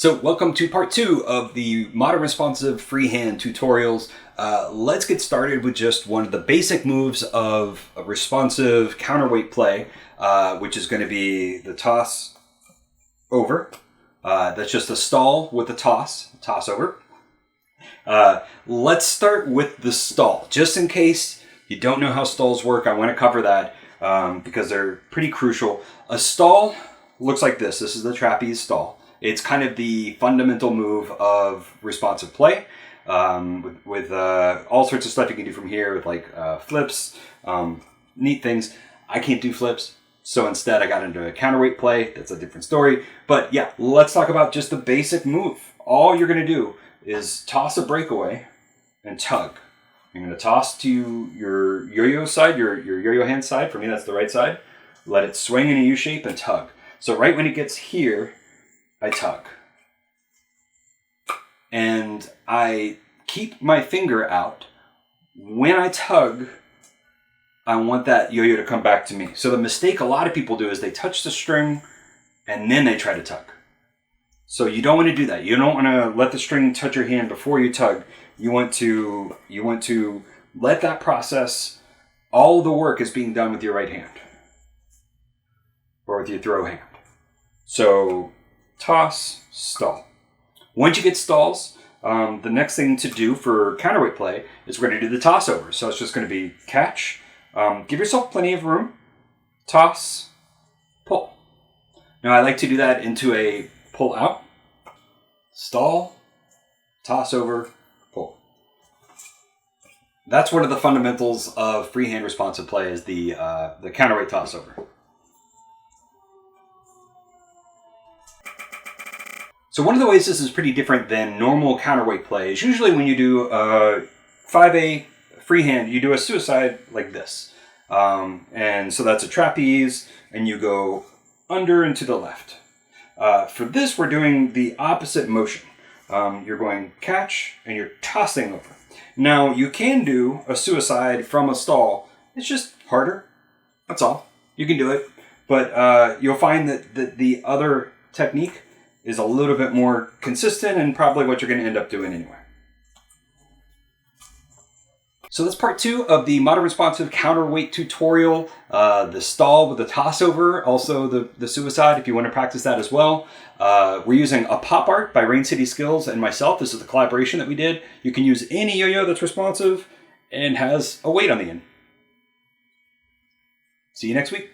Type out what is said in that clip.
So welcome to part 2 of the modern responsive freehand tutorials. Let's get started with just one of the basic moves of a responsive counterweight play, which is going to be the toss over. That's just a stall with a toss over. Let's start with the stall. Just in case you don't know how stalls work, I want to cover that because they're pretty crucial. A stall looks like this. This is the trapeze stall. It's kind of the fundamental move of responsive play with all sorts of stuff you can do from here with like flips, neat things. I can't do flips, so instead I got into a counterweight play. That's a different story. But yeah, let's talk about just the basic move. All you're going to do is toss a breakaway and tug. You're going to toss to your yo-yo side, your yo-yo hand side. For me, that's the right side. Let it swing in a U shape and tug. So right when it gets here, I tug. And I keep my finger out. When I tug, I want that yo-yo to come back to me. So the mistake a lot of people do is they touch the string and then they try to tug. So you don't want to do that. You don't want to let the string touch your hand before you tug. You want to let that process, all the work is being done with your right hand. Or with your throw hand. So toss, stall. Once you get stalls, the next thing to do for counterweight play is we're going to do the toss over. So it's just going to be catch, give yourself plenty of room, toss, pull. Now I like to do that into a pull out, stall, toss over, pull. That's one of the fundamentals of freehand responsive play is the counterweight toss over. So one of the ways this is pretty different than normal counterweight play is usually when you do a 5A freehand, you do a suicide like this. And so that's a trapeze, and you go under and to the left. For this, we're doing the opposite motion. You're going catch, and you're tossing over. Now, you can do a suicide from a stall. It's just harder. That's all. You can do it. But you'll find that the other technique is a little bit more consistent and probably what you're going to end up doing anyway. So that's part 2 of the modern responsive counterweight tutorial. The stall with the toss over, also the suicide if you want to practice that as well. We're using a pop art by Rain City Skills and myself. This is the collaboration that we did. You can use any yo-yo that's responsive and has a weight on the end. See you next week.